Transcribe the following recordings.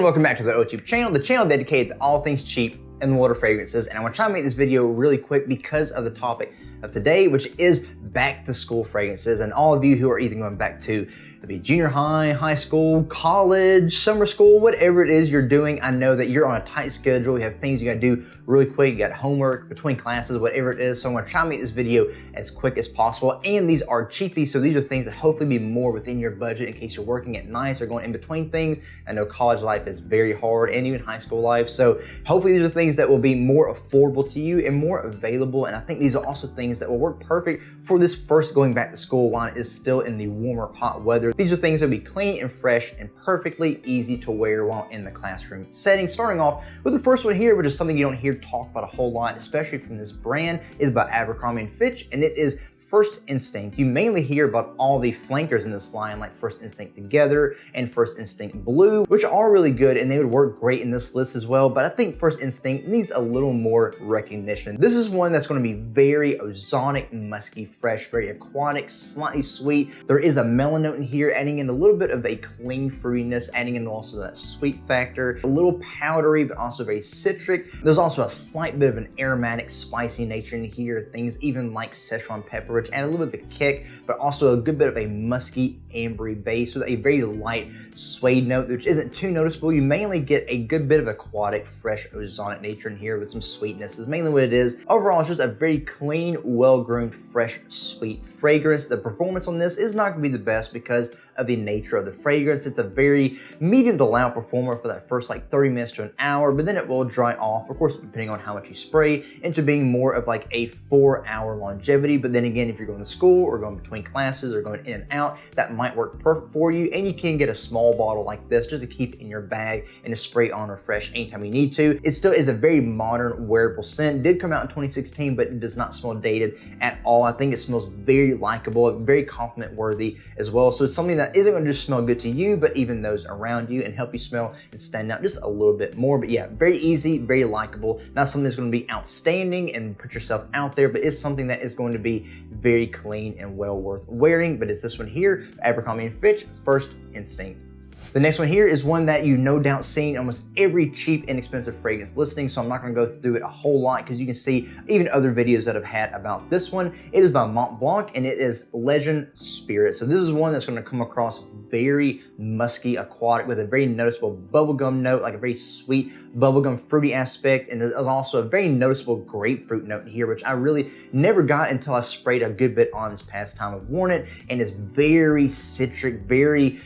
welcome back to the OTube channel, the channel dedicated to all things cheap in the world of fragrances. And I want to try to make this video really quick because of the topic of today, which is back to school fragrances. And all of you who are either going back to maybe junior high, high school, college, summer school, whatever it is you're doing, I know that you're on a tight schedule. You have things you got to do really quick. You got homework between classes, whatever it is. So I'm going to try to make this video as quick as possible. And these are cheapies. So these are things that hopefully be more within your budget in case you're working at nights or going in between things. I know college life is very hard and even high school life. So hopefully these are things that will be more affordable to you and more available. And I think these are also things that will work perfect for this first going back to school while it is still in the warmer, hot weather. These are things that will be clean and fresh and perfectly easy to wear while in the classroom setting. Starting off with the first one here, which is something you don't hear talked about a whole lot, especially from this brand, is by Abercrombie & Fitch, and it is First Instinct. You mainly hear about all the flankers in this line, like First Instinct Together and First Instinct Blue, which are really good and they would work great in this list as well. But I think First Instinct needs a little more recognition. This is one that's going to be very ozonic, musky, fresh, very aquatic, slightly sweet. There is a melon note in here, adding in a little bit of a clean fruitiness, adding in also that sweet factor, a little powdery, but also very citric. There's also a slight bit of an aromatic, spicy nature in here. Things even like Szechuan pepper, which add a little bit of a kick, but also a good bit of a musky, ambery base with a very light suede note, which isn't too noticeable. You mainly get a good bit of aquatic, fresh, ozonic nature in here with some sweetness is mainly what it is. Overall, it's just a very clean, well-groomed, fresh, sweet fragrance. The performance on this is not going to be the best because of the nature of the fragrance. It's a very medium to loud performer for that first like 30 minutes to an hour, but then it will dry off, of course, depending on how much you spray, into being more of like a 4-hour longevity. But then again, if you're going to school or going between classes or going in and out, that might work perfect for you. And you can get a small bottle like this just to keep in your bag and to spray on refresh anytime you need to. It still is a very modern, wearable scent. It did come out in 2016, but it does not smell dated at all. I think it smells very likable, very compliment worthy as well. So it's something that isn't going to just smell good to you, but even those around you, and help you smell and stand out just a little bit more. But yeah, very easy, very likable. Not something that's going to be outstanding and put yourself out there, but it's something that is going to be very clean and well worth wearing. But it's this one here, Abercrombie & Fitch, First Instinct. The next one here is one that you no doubt seen almost every cheap, inexpensive fragrance listing, so I'm not going to go through it a whole lot because you can see even other videos that I've had about this one. It is by Mont Blanc and it is Legend Spirit. So this is one that's going to come across very musky, aquatic with a very noticeable bubblegum note, like a very sweet bubblegum fruity aspect. And there's also a very noticeable grapefruit note in here, which I really never got until I sprayed a good bit on this past time I've worn it. And it's very citric, very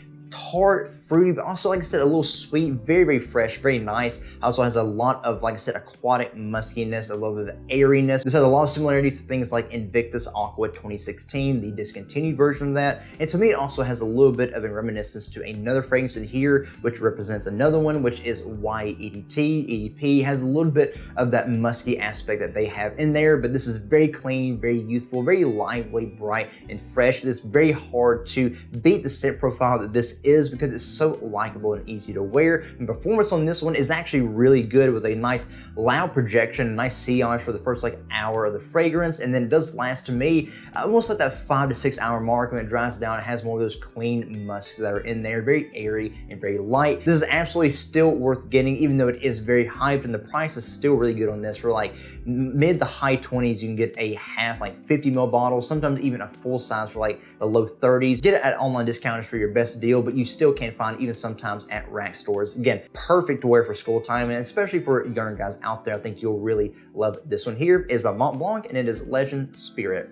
tart, fruity, but also, like I said, a little sweet, very fresh, very nice. Also has a lot of, like I said, aquatic muskiness, a little bit of airiness. This has a lot of similarities to things like Invictus Aqua 2016, the discontinued version of that. And to me, it also has a little bit of a reminiscence to another fragrance in here, which represents another one, which is YEDT. EDP has a little bit of that musky aspect that they have in there, but this is very clean, very youthful, very lively, bright, and fresh. It's very hard to beat the scent profile that this is because it's so likable and easy to wear. And performance on this one is actually really good with a nice loud projection, a nice sillage for the first like hour of the fragrance. And then it does last, to me, almost like that 5 to 6 hour mark. When it dries down, it has more of those clean musks that are in there, very airy and very light. This is absolutely still worth getting, even though it is very hyped, and the price is still really good on this. For like mid to high 20s, you can get a half, like 50 ml bottle, sometimes even a full size for like the low 30s. Get it at online discounters for your best deal, but you still can find it even sometimes at rack stores. Again, perfect to wear for school time, and especially for younger guys out there, I think you'll really love this one here. It is by Mont Blanc and it is Legend Spirit.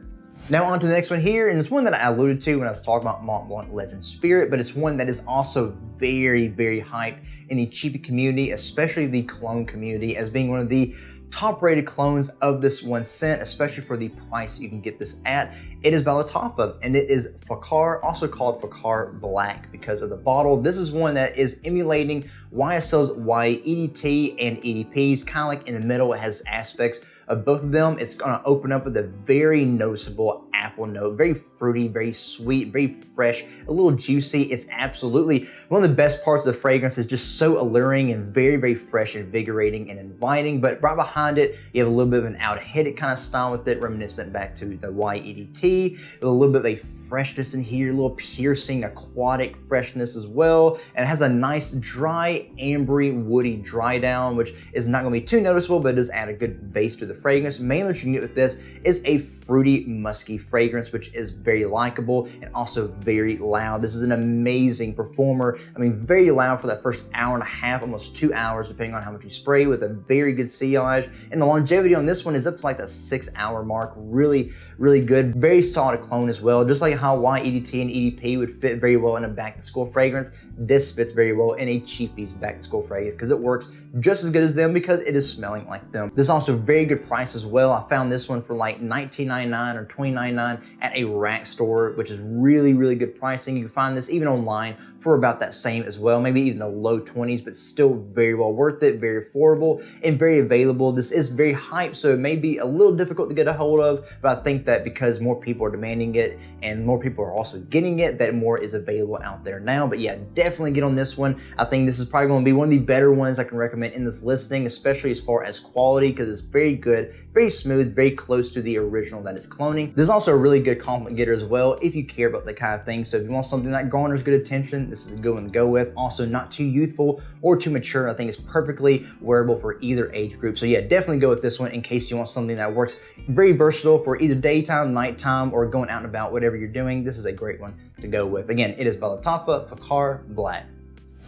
Now on to the next one here, and it's one that I alluded to when I was talking about Mont Blanc Legend Spirit, but it's one that is also very hyped in the cheapie community, especially the cologne community, as being one of the top rated clones of this one scent, especially for the price you can get this at. It is by Lattafa, and it is Fakar, also called Fakar Black because of the bottle. This is one that is emulating YSL's YEDT and EDPs, kind of like in the middle. It has aspects of both of them. It's gonna open up with a very noticeable apple note, very fruity, very sweet, very fresh, a little juicy. It's absolutely one of the best parts of the fragrance. Is just so alluring and very, very fresh, invigorating, and inviting. But right behind it, you have a little bit of an out-of-hit kind of style with it, reminiscent back to the YEDT, with a little bit of a freshness in here, a little piercing, aquatic freshness as well. And it has a nice, dry, ambery, woody dry down, which is not going to be too noticeable, but it does add a good base to the fragrance. Mainly what you can get with this is a fruity, musky fragrance, which is very likable and also very loud. This is an amazing performer. I mean, very loud for that first hour and a half, almost 2 hours, depending on how much you spray, with a very good sillage. And the longevity on this one is up to like the 6-hour mark. Really, really good. Very solid cologne as well. Just like how YEDT and EDP would fit very well in a back-to-school fragrance, this fits very well in a Cheapies back-to-school fragrance because it works just as good as them because it is smelling like them. This is also a very good price as well. I found this one for like $19.99 or $20.99 at a rack store, which is really, really good pricing. You can find this even online for about that same as well, maybe even the low 20s, but still very well worth it, very affordable, and very available. This is very hyped, so it may be a little difficult to get a hold of, but I think that because more people are demanding it and more people are also getting it, that more is available out there now. But yeah, definitely get on this one. I think this is probably going to be one of the better ones I can recommend in this listing, especially as far as quality, because it's very good, very smooth, very close to the original that is cloning. This is also a really good compliment getter as well if you care about that kind of thing. So if you want something that garners good attention, this is a good one to go with. Also not too youthful or too mature. I think it's perfectly wearable for either age group. So yeah, definitely go with this one in case you want something that works very versatile for either daytime, nighttime, or going out and about, whatever you're doing. This is a great one to go with. Again, it is by Lattafa Fakar Black.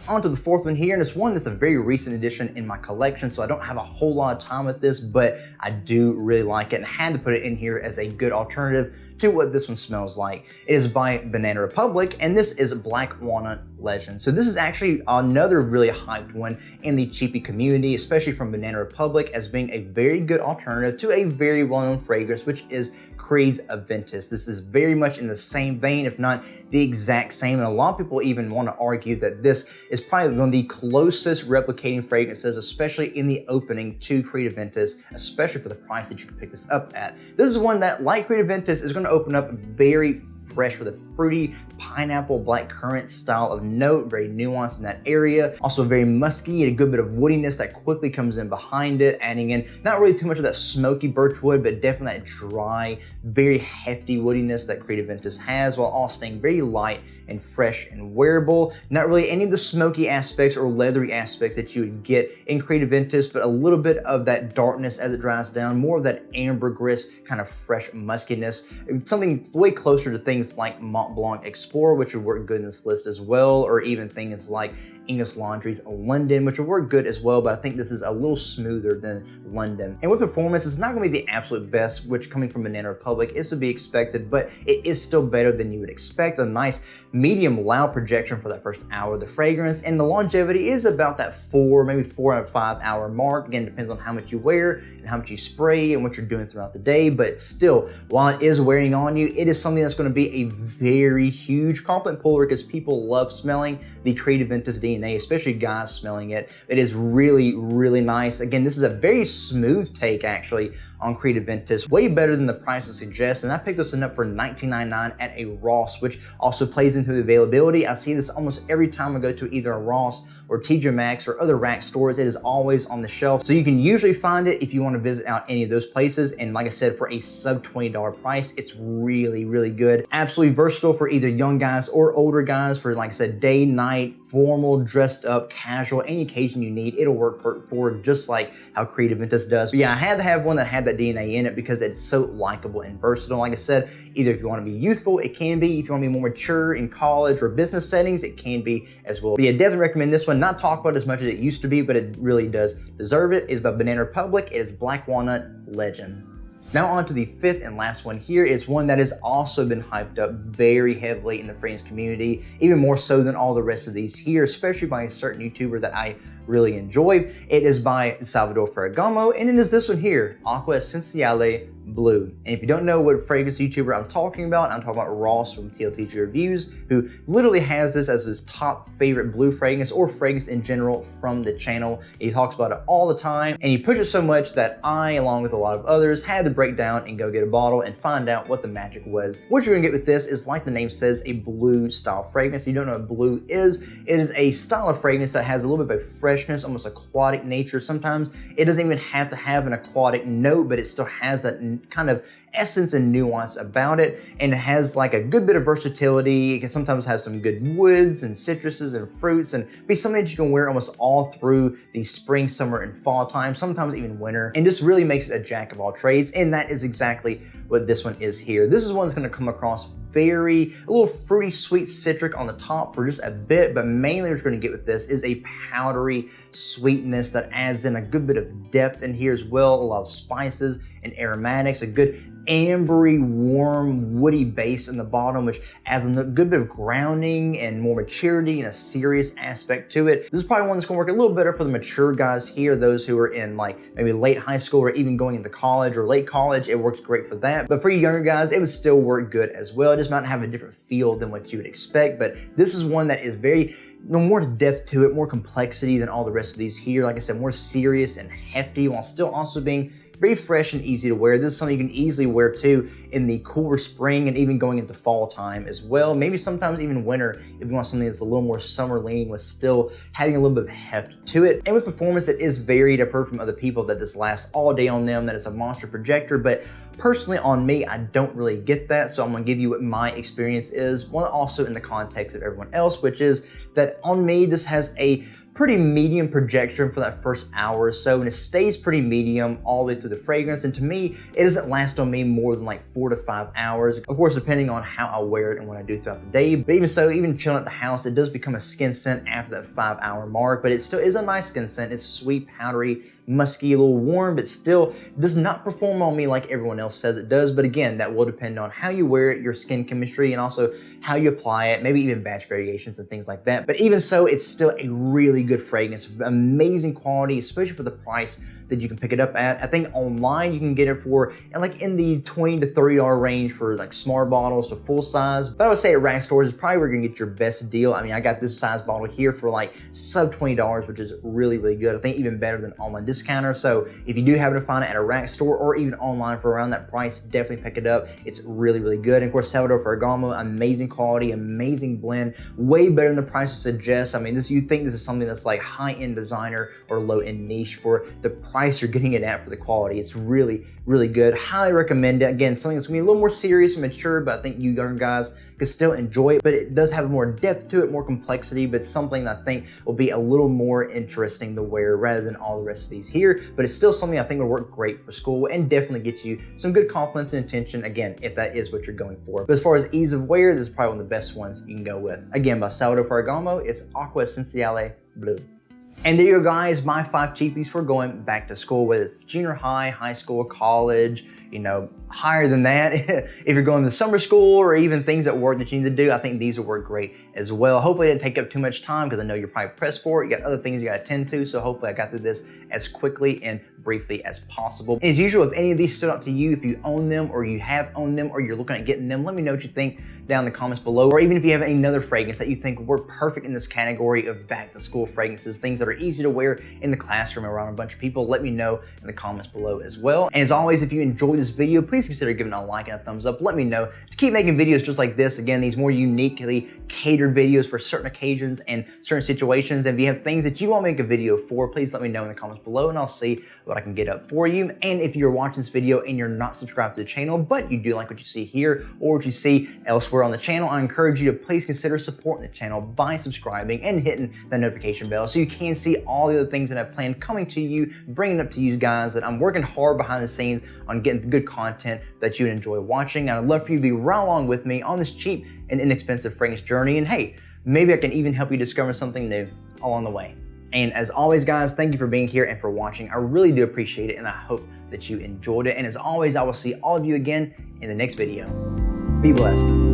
On to the fourth one here, and it's one that's a very recent addition in my collection, so I don't have a whole lot of time with this, but I do really like it and had to put it in here as a good alternative to what this one smells like. It is by Banana Republic, and this is Black Walnut Legend. So this is actually another really hyped one in the cheapie community, especially from Banana Republic, as being a very good alternative to a very well-known fragrance, which is Creed's Aventus. This is very much in the same vein, if not the exact same, and a lot of people even want to argue that this is probably one of the closest replicating fragrances, especially in the opening, to Creed Aventus, especially for the price that you can pick this up at. This is one that, like Creed Aventus, is going to open up very fresh with a fruity pineapple black currant style of note, very nuanced in that area. Also very musky and a good bit of woodiness that quickly comes in behind it, adding in not really too much of that smoky birch wood, but definitely that dry, very hefty woodiness that Creed Aventus has, while all staying very light and fresh and wearable. Not really any of the smoky aspects or leathery aspects that you would get in Creed Aventus, but a little bit of that darkness as it dries down, more of that ambergris kind of fresh muskiness, something way closer to things like Mont Blanc Explorer, which would work good in this list as well, or even things like English Laundry's London, which would work good as well, but I think this is a little smoother than London. And with performance, it's not going to be the absolute best, which coming from Banana Republic is to be expected, but it is still better than you would expect. A nice medium loud projection for that first hour of the fragrance, and the longevity is about that 4, maybe 4 out of 5 hour mark. Again, depends on how much you wear and how much you spray and what you're doing throughout the day, but still, while it is wearing on you, it is something that's going to be a very huge compliment puller because people love smelling the Creed Aventus DNA, especially guys smelling it. It is really, really nice. Again, this is a very smooth take actually on Creed Aventus, way better than the price would suggest, and I picked this one up for $19.99 at a Ross, which also plays into the availability. I see this almost every time I go to either a Ross or TJ Maxx or other rack stores. It is always on the shelf, so you can usually find it if you want to visit out any of those places. And like I said, for a sub $20 price, it's really, really good. Absolutely versatile for either young guys or older guys, for, like I said, day, night, formal, dressed up, casual, any occasion you need. It'll work for just like how Creed Aventus does. But yeah, I had to have one that had that DNA in it because it's so likable and versatile. Like I said, either if you want to be youthful, it can be. If you want to be more mature in college or business settings, it can be as well. But yeah, definitely recommend this one. Not talked about as much as it used to be, but it really does deserve it. It's by Banana Republic. It is Black Walnut Legend. Now on to the fifth and last one here. It's one that has also been hyped up very heavily in the fragrance community, even more so than all the rest of these here, especially by a certain YouTuber that I really enjoy. It is by Salvador Ferragamo, and it is this one here, Acqua Essenziale Blue. And if you don't know what fragrance YouTuber I'm talking about Ross from TLTG Reviews, who literally has this as his top favorite blue fragrance or fragrance in general from the channel. He talks about it all the time, and he pushes so much that I, along with a lot of others, had to break down and go get a bottle and find out what the magic was. What you're gonna get with this is, like the name says, a blue style fragrance. If you don't know what blue is, it is a style of fragrance that has a little bit of a freshness, almost aquatic nature. Sometimes it doesn't even have to have an aquatic note, but it still has that kind of essence and nuance about it, and it has like a good bit of versatility. It can sometimes have some good woods and citruses and fruits, and be something that you can wear almost all through the spring, summer, and fall time, sometimes even winter, and just really makes it a jack of all trades. And that is exactly what this one is here. This is one that's going to come across a little fruity, sweet, citric on the top for just a bit, but mainly what you're going to get with this is a powdery sweetness that adds in a good bit of depth in here as well, a lot of spices and aromatics, a good ambery, warm, woody base in the bottom, which adds a good bit of grounding and more maturity and a serious aspect to it. This is probably one that's gonna work a little better for the mature guys here, those who are in like maybe late high school or even going into college or late college. It works great for that. But for you younger guys, it would still work good as well. It just might have a different feel than what you would expect. But this is one that is very, more depth to it, more complexity than all the rest of these here. Like I said, more serious and hefty while still also being very fresh and easy to wear. This is something you can easily wear too in the cooler spring and even going into fall time as well. Maybe sometimes even winter if you want something that's a little more summer leaning with still having a little bit of heft to it. And with performance, it is varied. I've heard from other people that this lasts all day on them, that it's a monster projector, but personally on me, I don't really get that. So I'm gonna give you what my experience is, one also in the context of everyone else, which is that on me, this has a pretty medium projection for that first hour or so, and it stays pretty medium all the way through the fragrance. And to me, it doesn't last on me more than like 4 to 5 hours. Of course, depending on how I wear it and what I do throughout the day. But even so, even chilling at the house, it does become a skin scent after that 5-hour mark, but it still is a nice skin scent. It's sweet, powdery, musky, a little warm, but still does not perform on me like everyone else says it does. But again, that will depend on how you wear it, your skin chemistry, and also how you apply it, maybe even batch variations and things like that. But even so, it's still a really good fragrance, amazing quality, especially for the price that you can pick it up at. I think online you can get it for like in the $20 to $30 range for like small bottles to full size. But I would say at rack stores is probably where you're gonna get your best deal. I mean, I got this size bottle here for like sub $20, which is really, really good. I think even better than online discounter. So if you do happen to find it at a rack store or even online for around that price, definitely pick it up. It's really, really good. And of course, Salvador Ferragamo, amazing quality, amazing blend, way better than the price suggests. I mean, you think this is something that's like high-end designer or low-end niche for the price you're getting it at for the quality. It's really, really good. Highly recommend it. Again, something that's gonna be a little more serious and mature, but I think you younger guys can still enjoy it. But it does have more depth to it, more complexity, but something that I think will be a little more interesting to wear rather than all the rest of these here. But it's still something I think will work great for school and definitely get you some good compliments and attention, again, if that is what you're going for. But as far as ease of wear, this is probably one of the best ones you can go with. Again, by Salvador Ferragamo, it's Aqua Essenziale Blue. And there you go, guys, my 5 cheapies for going back to school, whether it's junior high, high school, college, you know, higher than that. If you're going to summer school or even things at work that you need to do, I think these will work great as well. Hopefully it didn't take up too much time because I know you're probably pressed for it. You got other things you got to attend to. So hopefully I got through this as quickly and briefly as possible. And as usual, if any of these stood out to you, if you own them or you have owned them or you're looking at getting them, let me know what you think down in the comments below. Or even if you have any other fragrance that you think were perfect in this category of back to school fragrances, things that are easy to wear in the classroom around a bunch of people, let me know in the comments below as well. And as always, if you enjoyed this video, please consider giving it a like and a thumbs up. Let me know to keep making videos just like this. Again, these more uniquely catered videos for certain occasions and certain situations. And if you have things that you want to make a video for, please let me know in the comments below and I'll see what I can get up for you. And if you're watching this video and you're not subscribed to the channel, but you do like what you see here or what you see elsewhere on the channel, I encourage you to please consider supporting the channel by subscribing and hitting the notification bell so you can see all the other things that I've planned coming to you, bringing up to you guys, that I'm working hard behind the scenes on getting good content that you would enjoy watching. And I'd love for you to be right along with me on this cheap and inexpensive fragrance journey. And hey, maybe I can even help you discover something new along the way. And as always, guys, thank you for being here and for watching. I really do appreciate it, and I hope that you enjoyed it. And as always, I will see all of you again in the next video. Be blessed.